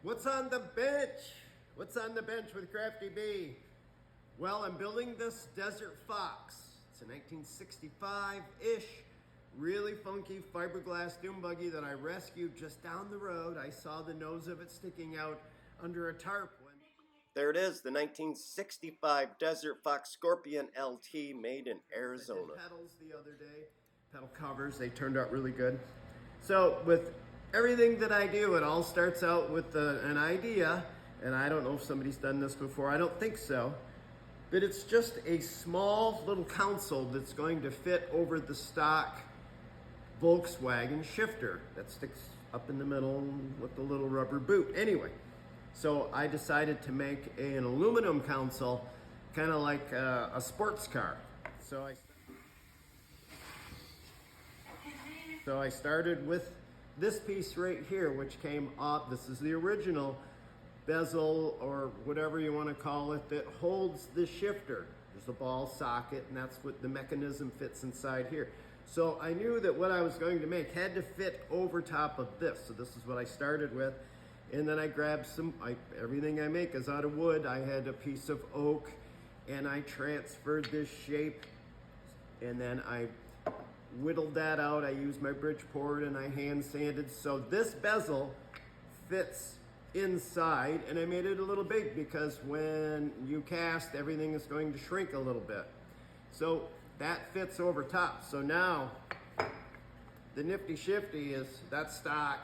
What's on the bench? What's on the bench with Crafty B? Well, I'm building this Desert Fox. It's a 1965-ish, really funky fiberglass dune buggy that I rescued just down the road. I saw the nose of it sticking out under a tarp. There it is, the 1965 Desert Fox Scorpion LT made in Arizona. I did pedals the other day, pedal covers, they turned out really good. So with everything that I do, it all starts out with an idea, and I don't know if somebody's done this before, I don't think so, but it's just a small little console that's going to fit over the stock Volkswagen shifter that sticks up in the middle with the little rubber boot. Anyway, so I decided to make an aluminum console, kind of like a sports car. So I started with this piece right here, which came up. This is the original bezel, or whatever you want to call it, that holds the shifter. There's a ball socket, and that's what the mechanism fits inside here. So I knew that what I was going to make had to fit over top of this. So this is what I started with. And then I grabbed everything I make is out of wood. I had a piece of oak, and I transferred this shape, and then I whittled that out. I used my Bridgeport and I hand sanded. So this bezel fits inside, and I made it a little big because when you cast, everything is going to shrink a little bit. So that fits over top. So now the nifty shifty is that stock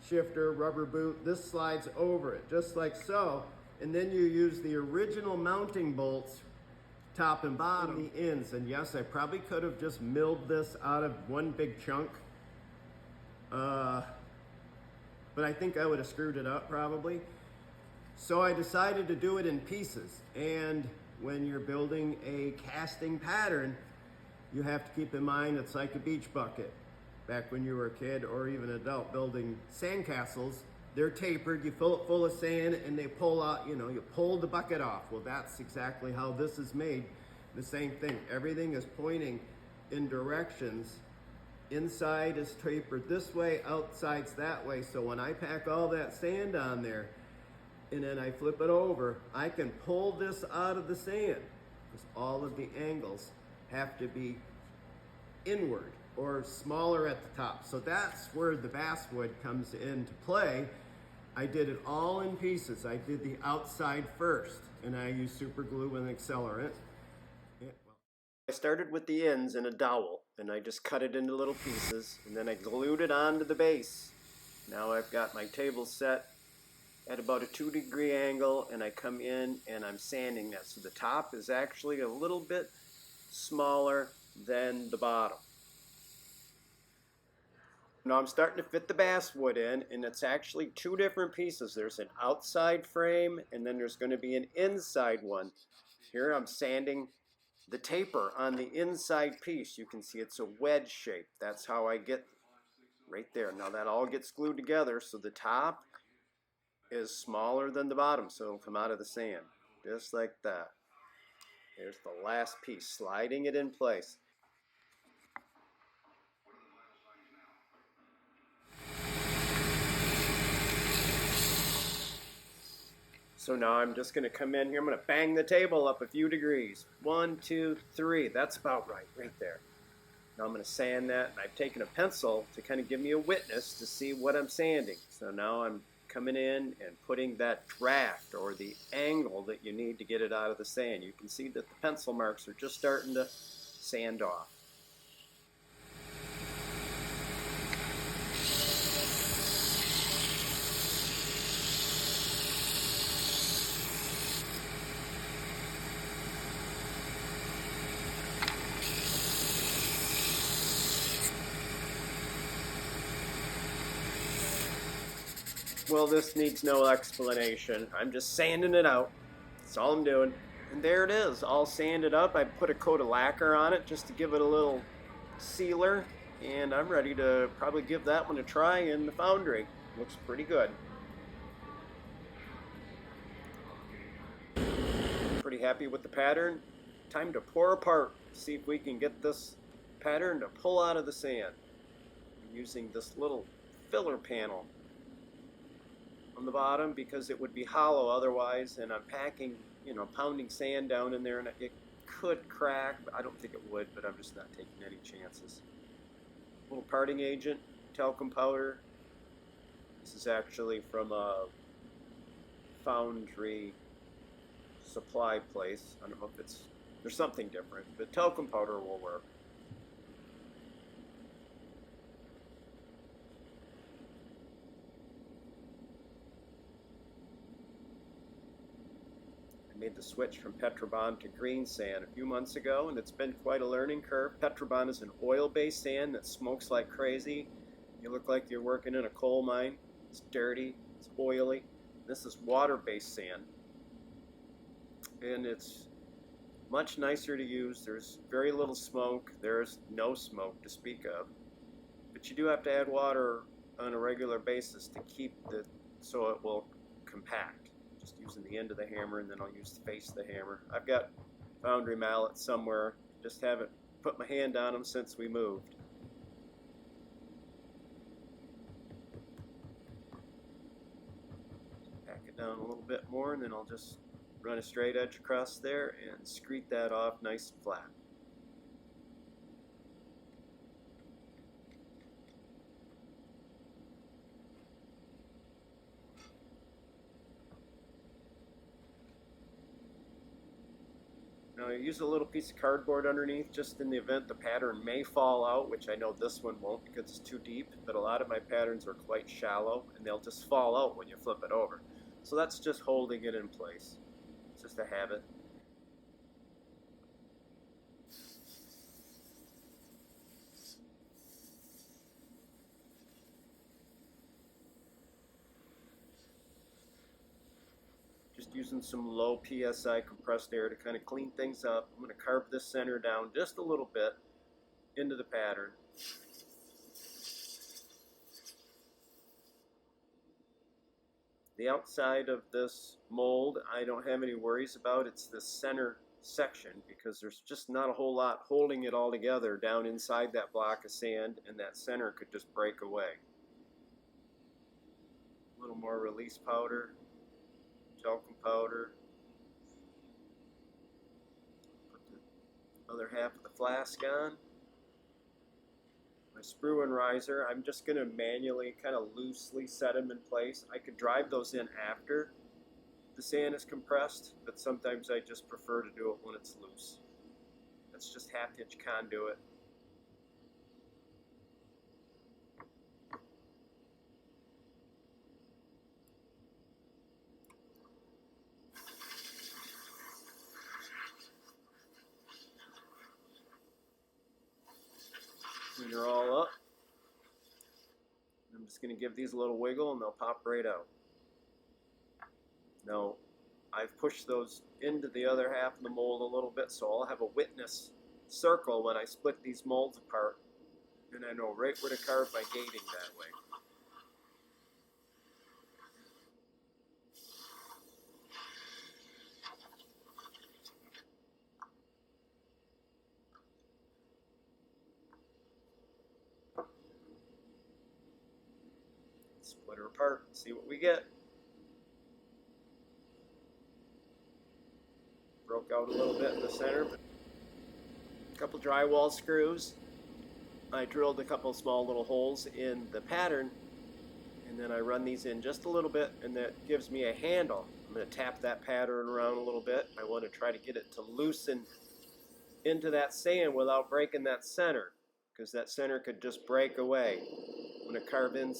shifter, rubber boot. This slides over it just like so, and then you use the original mounting bolts, top and bottom, the ends. And yes, I probably could have just milled this out of one big chunk, but I think I would have screwed it up probably. So I decided to do it in pieces. And when you're building a casting pattern, you have to keep in mind it's like a beach bucket. Back when you were a kid or even adult building sandcastles, they're tapered, you fill it full of sand, and they pull out, you pull the bucket off. Well, that's exactly how this is made. The same thing. Everything is pointing in directions. Inside is tapered this way, outside's that way. So when I pack all that sand on there and then I flip it over, I can pull this out of the sand because all of the angles have to be inward or smaller at the top. So that's where the basswood comes into play. I did it all in pieces. I did the outside first, and I used super glue and accelerant. I started with the ends in a dowel, and I just cut it into little pieces, and then I glued it onto the base. Now I've got my table set at about a 2-degree angle, and I come in and I'm sanding that. So the top is actually a little bit smaller than the bottom. Now I'm starting to fit the basswood in, and it's actually two different pieces. There's an outside frame, and then there's going to be an inside one. Here I'm sanding the taper on the inside piece. You can see it's a wedge shape. That's how I get right there. Now that all gets glued together, so the top is smaller than the bottom, so it'll come out of the sand. Just like that. There's the last piece, sliding it in place. So now I'm just going to come in here. I'm going to bang the table up a few degrees. 1, 2, 3. That's about right there. Now I'm going to sand that. And I've taken a pencil to kind of give me a witness to see what I'm sanding. So now I'm coming in and putting that draft or the angle that you need to get it out of the sand. You can see that the pencil marks are just starting to sand off. Well, this needs no explanation. I'm just sanding it out. That's all I'm doing. And there it is, all sanded up. I put a coat of lacquer on it just to give it a little sealer. And I'm ready to probably give that one a try in the foundry. Looks pretty good. Pretty happy with the pattern. Time to pour apart. See if we can get this pattern to pull out of the sand. I'm using this little filler panel. on the bottom because it would be hollow otherwise, and I'm packing, you know, pounding sand down in there, and it could crack. I don't think it would, but I'm just not taking any chances. A little parting agent, talcum powder. This is actually from a foundry supply place. I don't know if there's something different, but talcum powder will work. I made the switch from Petrobond to green sand a few months ago, and it's been quite a learning curve. Petrobond is an oil-based sand that smokes like crazy. You look like you're working in a coal mine. It's dirty, it's oily. This is water-based sand, and it's much nicer to use. There's very little smoke. There's no smoke to speak of, but you do have to add water on a regular basis to keep so it will compact. Just using the end of the hammer, and then I'll use the face of the hammer. I've got foundry mallets somewhere. Just haven't put my hand on them since we moved. Pack it down a little bit more, and then I'll just run a straight edge across there and screed that off nice and flat. Now I use a little piece of cardboard underneath just in the event the pattern may fall out, which I know this one won't because it's too deep, but a lot of my patterns are quite shallow and they'll just fall out when you flip it over. So that's just holding it in place. It's just a habit. Just using some low PSI compressed air to kind of clean things up. I'm going to carve this center down just a little bit into the pattern. The outside of this mold I don't have any worries about. It's the center section because there's just not a whole lot holding it all together down inside that block of sand, and that center could just break away. A little more release powder. Talcum powder. Put the other half of the flask on. My sprue and riser, I'm just going to manually kind of loosely set them in place. I could drive those in after the sand is compressed, but sometimes I just prefer to do it when it's loose. That's just 1/2 inch conduit. When they're all up, I'm just going to give these a little wiggle and they'll pop right out. Now, I've pushed those into the other half of the mold a little bit, so I'll have a witness circle when I split these molds apart, and I know right where to carve my gating that way. Split her apart and see what we get. Broke out a little bit in the center, but a couple drywall screws. I drilled a couple small little holes in the pattern, and then I run these in just a little bit, and that gives me a handle. I'm going to tap that pattern around a little bit. I want to try to get it to loosen into that sand without breaking that center, because that center could just break away. I'm going to carve in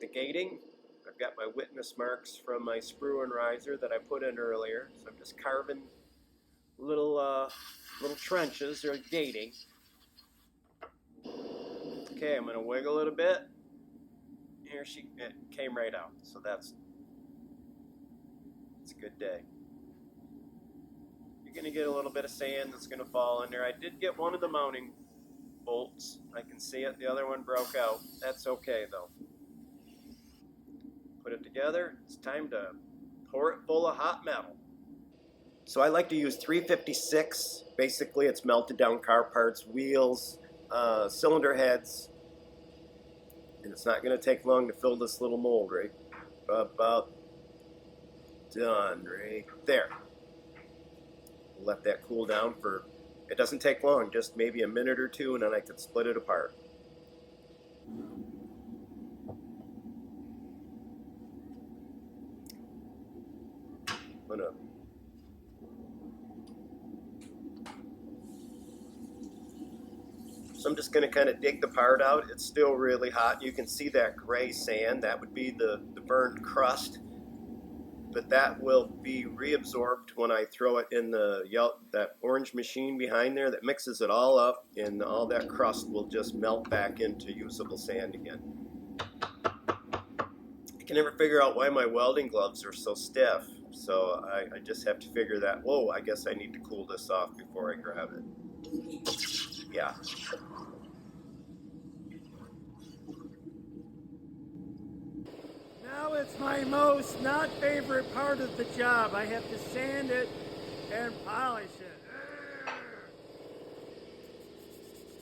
the gating. I've got my witness marks from my sprue and riser that I put in earlier, so I'm just carving little trenches or gating. Okay, I'm going to wiggle it a bit. Here it came right out, so it's a good day. You're going to get a little bit of sand that's going to fall in there. I did get one of the mounting bolts. I can see it. The other one broke out. That's okay though. Put it together. It's time to pour it full of hot metal. So I like to use 356. Basically, it's melted down car parts, wheels, cylinder heads, and it's not going to take long to fill this little mold rig. about done right there. Let that cool down for, it doesn't take long, just maybe a minute or two, and then I can split it apart. So I'm just going to kind of dig the part out. It's still really hot. You can see that gray sand. That would be the burned crust. But that will be reabsorbed when I throw it in that orange machine behind there that mixes it all up, and all that crust will just melt back into usable sand again. I can never figure out why my welding gloves are so stiff. So I just have to figure that, whoa, I guess I need to cool this off before I grab it. Yeah. Now it's my most not favorite part of the job. I have to sand it and polish it.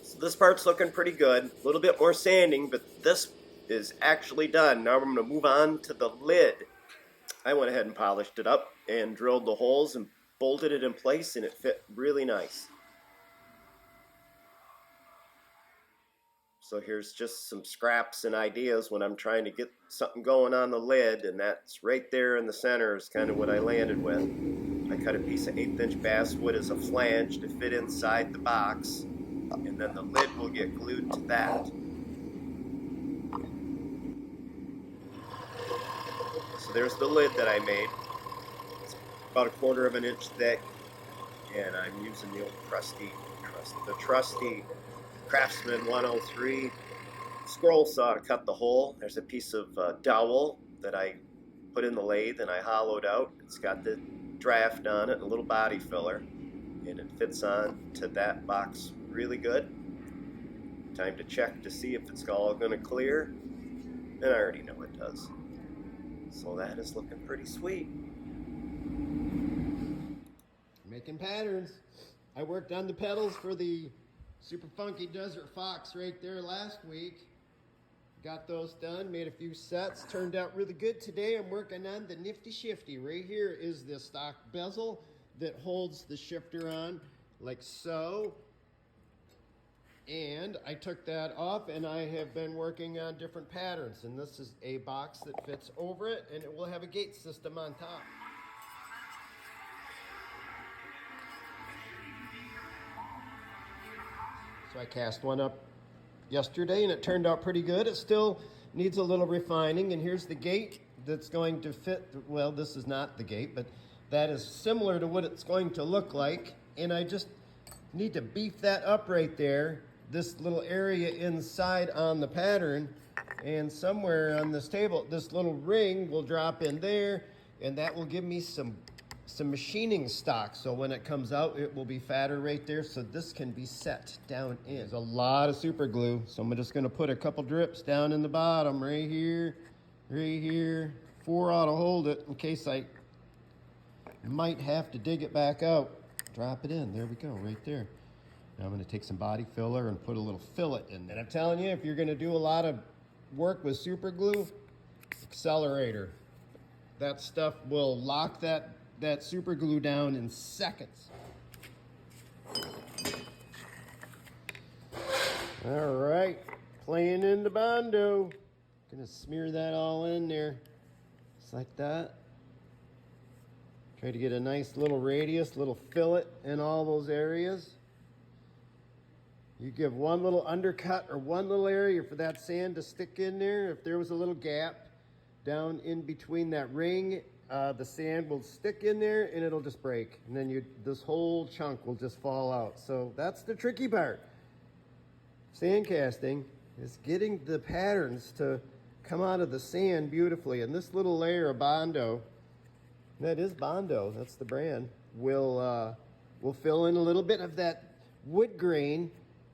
So this part's looking pretty good. A little bit more sanding, but this is actually done. Now I'm going to move on to the lid. I went ahead and polished it up and drilled the holes and bolted it in place, and it fit really nice. So here's just some scraps and ideas when I'm trying to get something going on the lid, and that's right there in the center is kind of what I landed with. I cut a piece of 1/8 inch basswood as a flange to fit inside the box, and then the lid will get glued to that. So there's the lid that I made. It's about 1/4 inch thick, and I'm using the old trusty Craftsman 103 scroll saw to cut the hole. There's a piece of dowel that I put in the lathe and I hollowed out. It's got the draft on it and a little body filler, and it fits on to that box really good. Time to check to see if it's all going to clear, and I already know it does. So that is looking pretty sweet. Making patterns. I worked on the pedals for the Super Funky Desert Fox right there last week. Got those done, made a few sets, turned out really good. Today I'm working on the Nifty Shifty. Right here is the stock bezel that holds the shifter on like so. And I took that off and I have been working on different patterns. And this is a box that fits over it, and it will have a gate system on top. So I cast one up yesterday and it turned out pretty good. It still needs a little refining, and here's the gate that's going to fit. Well, this is not the gate, but that is similar to what it's going to look like, and I just need to beef that up right there, this little area inside on the pattern, and somewhere on this table this little ring will drop in there, and that will give me some machining stock, so when it comes out it will be fatter right there, so this can be set down in. There's a lot of super glue, so I'm just going to put a couple drips down in the bottom right here, 4 ought to hold it in case I might have to dig it back out. Drop it in, there we go, right there. Now I'm going to take some body filler and put a little fillet in there. And I'm telling you, if you're going to do a lot of work with super glue, accelerator, that stuff will lock that super glue down in seconds. All right, playing in the Bondo. Gonna smear that all in there, just like that. Try to get a nice little radius, little fillet in all those areas. You give one little undercut or one little area for that sand to stick in there. If there was a little gap down in between that ring, the sand will stick in there and it'll just break, and then this whole chunk will just fall out. So that's the tricky part. Sand casting is getting the patterns to come out of the sand beautifully, and this little layer of Bondo, that is Bondo, that's the brand, will fill in a little bit of that wood grain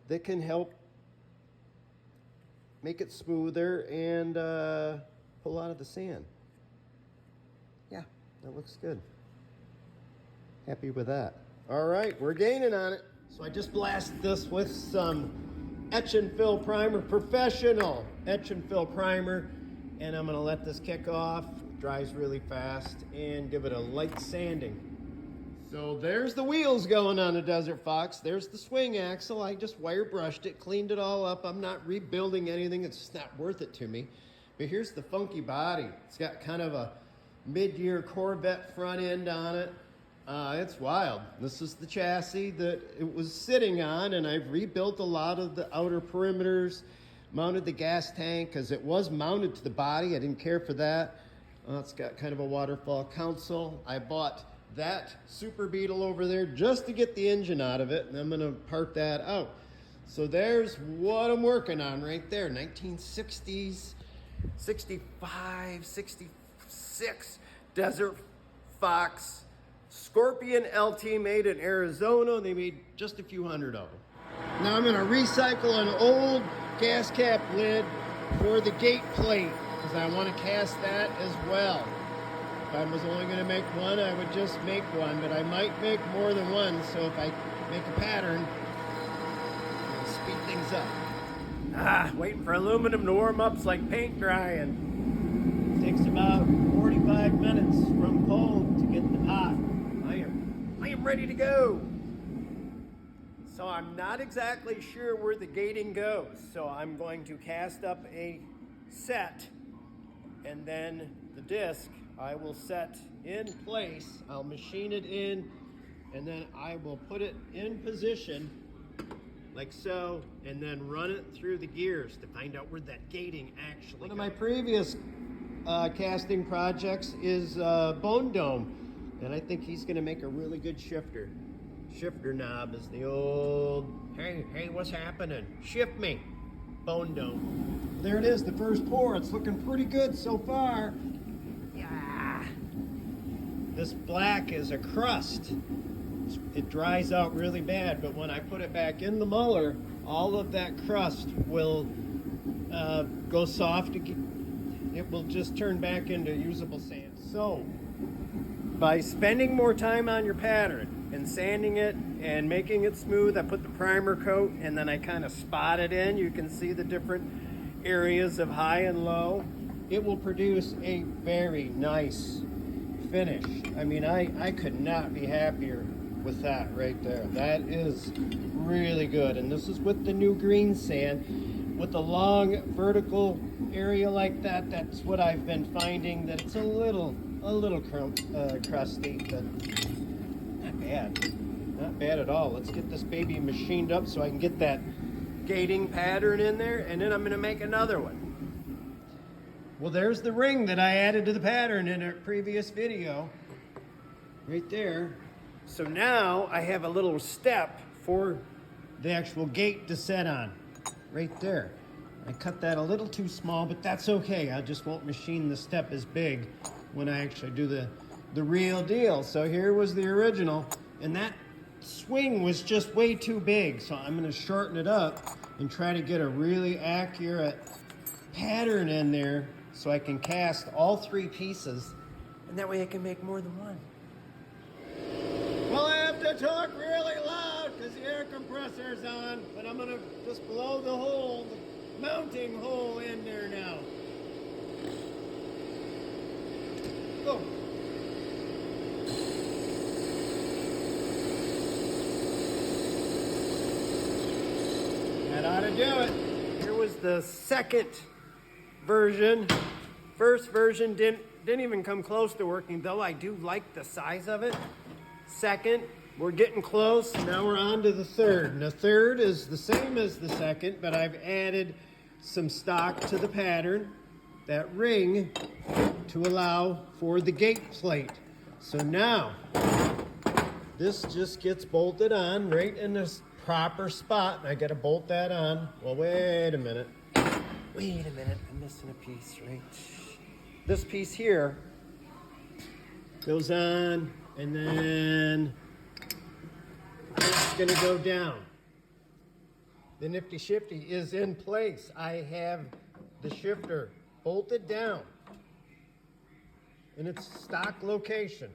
that can help make it smoother and pull out of the sand. Yeah, that looks good. Happy with that. All right, we're gaining on it. So I just blasted this with some etch and fill primer, professional etch and fill primer. And I'm gonna let this kick off, dries really fast, and give it a light sanding. So there's the wheels going on the Desert Fox. There's the swing axle. I just wire brushed it, cleaned it all up. I'm not rebuilding anything. It's just not worth it to me. But here's the funky body. It's got kind of a mid-year Corvette front end on it. It's wild. This is the chassis that it was sitting on, and I've rebuilt a lot of the outer perimeters, mounted the gas tank because it was mounted to the body. I didn't care for that. It's got kind of a waterfall console. I bought that Super Beetle over there just to get the engine out of it, and I'm gonna park that out. So there's what I'm working on right there. 1960s, 65, 66 Desert Fox Scorpion LT, made in Arizona. They made just a few hundred of them. Now I'm gonna recycle an old gas cap lid for the gate plate because I want to cast that as well. If I was only going to make one, I would just make one, but I might make more than one, so if I make a pattern, it'll speed things up. Waiting for aluminum to warm up, it's like paint drying. It takes about 45 minutes from cold to get the pot. I am ready to go. So I'm not exactly sure where the gating goes, so I'm going to cast up a set, and then the disc I will set in place. I'll machine it in, and then I will put it in position like so, and then run it through the gears to find out where that gating actually goes. One of my previous casting projects is Bone Dome, and I think he's going to make a really good shifter. Shifter knob is the old, hey, what's happening? Shift me. Bone Dome. There it is, the first pour. It's looking pretty good so far. Yeah. This black is a crust. It dries out really bad, but when I put it back in the muller, all of that crust will go soft again. It will just turn back into usable sand. So, by spending more time on your pattern and sanding it and making it smooth, I put the primer coat and then I kind of spot it in. You can see the different areas of high and low. It will produce a very nice finish. I mean, I could not be happier with that right there. That is really good. And this is with the new green sand. With a long vertical area like that, that's what I've been finding, that it's a little crusty, but not bad. Not bad at all. Let's get this baby machined up so I can get that gating pattern in there, and then I'm going to make another one. Well, there's the ring that I added to the pattern in a previous video. Right there. So now I have a little step for the actual gate to set on. Right there. I cut that a little too small, but that's okay. I just won't machine the step as big when I actually do the real deal. So here was the original, and that swing was just way too big. So I'm gonna shorten it up and try to get a really accurate pattern in there so I can cast all three pieces, and that way I can make more than one. Well, I have to talk really loud because the air compressor's on, but I'm gonna just blow the hole, the mounting hole in there now. Go. That ought to do it. Here was the second version. First version didn't even come close to working, though I do like the size of it. Second, we're getting close. Now we're on to the third. And the third is the same as the second, but I've added some stock to the pattern, that ring, to allow for the gate plate. So now, this just gets bolted on right in this proper spot. I gotta bolt that on. Well, wait a minute. I'm missing a piece, right? This piece here goes on, and then it's gonna go down. The nifty shifty is in place. I have the shifter bolted down in its stock location.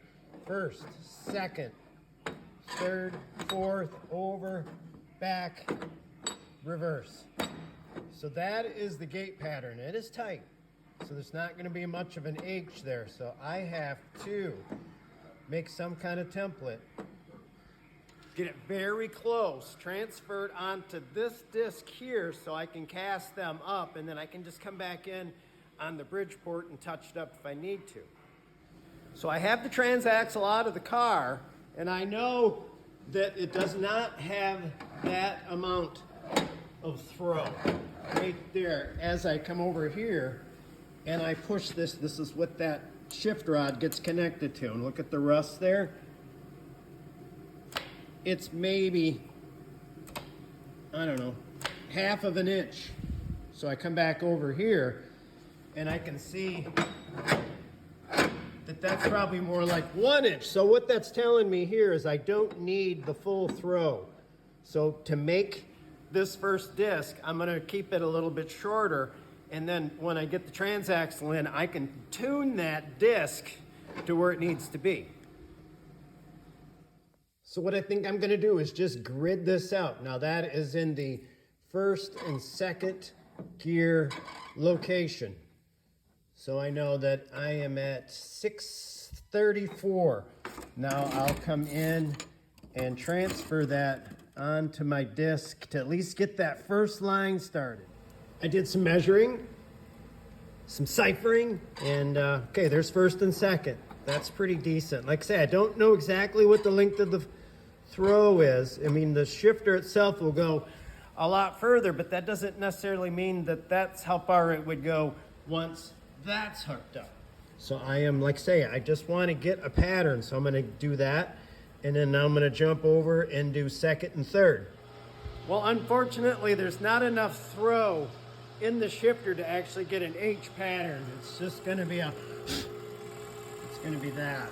First, second, third, fourth, over, back, reverse. So that is the gate pattern. It is tight. So there's not going to be much of an H there. So I have to make some kind of template. Get it very close, transfer it onto this disc here so I can cast them up, and then I can just come back in on the Bridgeport and touch it up if I need to. So I have the transaxle out of the car, and I know that it does not have that amount of throw right there. As I come over here and I push this, this is what that shift rod gets connected to. And look at the rust there. It's maybe, I don't know, half of an inch. So I come back over here and I can see that that's probably more like 1 inch. So what that's telling me here is I don't need the full throw. So to make this first disc, I'm gonna keep it a little bit shorter, and then when I get the transaxle in, I can tune that disc to where it needs to be. So what I think I'm gonna do is just grid this out. Now that is in the first and second gear location. So I know that I am at 634. Now I'll come in and transfer that onto my disc to at least get that first line started. I did some measuring, some ciphering, and okay, there's first and second. That's pretty decent. Like I say, I don't know exactly what the length of the throw is. I mean, the shifter itself will go a lot further, but that doesn't necessarily mean that that's how far it would go once that's hooked up. So I am, like I say, I just want to get a pattern, so I'm going to do that, and then now I'm going to jump over and do second and third. Well, unfortunately, there's not enough throw in the shifter to actually get an H pattern. It's just going to be that.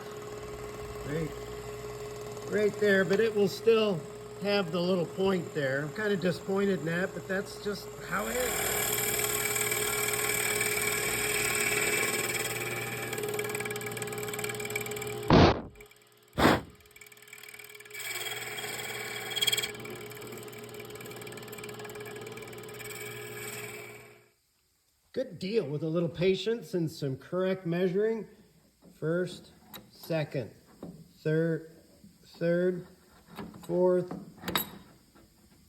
Right there, but it will still have the little point there. I'm kind of disappointed in that, but that's just how it is. Good deal with a little patience and some correct measuring. First, second, third, fourth.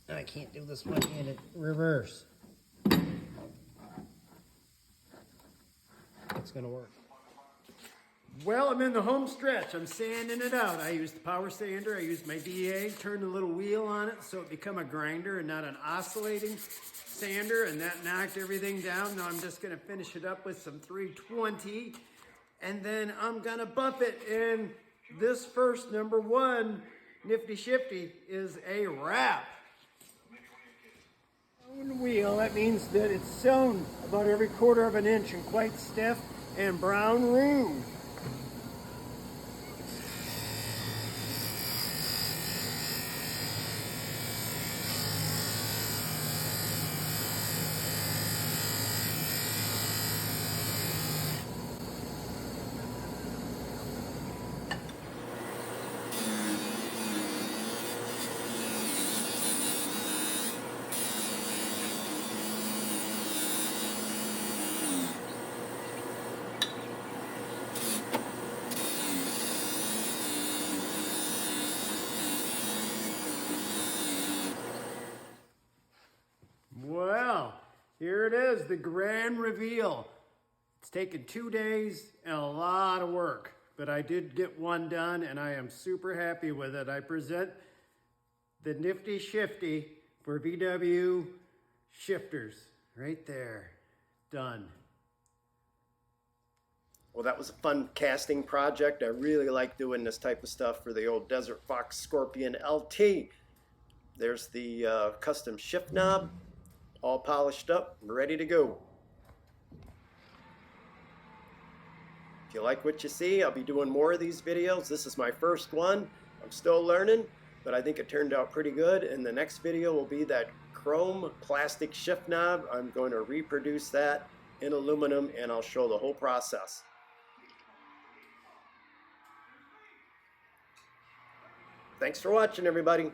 I can't do this one-handed. Reverse. It's gonna work. Well, I'm in the home stretch. I'm sanding it out. I used the power sander. I used my DA, turned a little wheel on it so it become a grinder and not an oscillating sander, and that knocked everything down. Now I'm just gonna finish it up with some 320, and then I'm gonna buff it, and this first number one Nifty Shifty is a wrap. Wheel, that means that it's sewn about every 1/4 of an inch and quite stiff and brown room. Well, here it is, the grand reveal. It's taken 2 days and a lot of work, but I did get one done and I am super happy with it. I present the Nifty Shifty for VW shifters right there, done. Well, that was a fun casting project. I really like doing this type of stuff for the old Desert Fox Scorpion LT. There's the custom shift knob, all polished up and ready to go. If you like what you see, I'll be doing more of these videos. This is my first one. I'm still learning, but I think it turned out pretty good. And the next video will be that chrome plastic shift knob. I'm going to reproduce that in aluminum, and I'll show the whole process. Thanks for watching, everybody.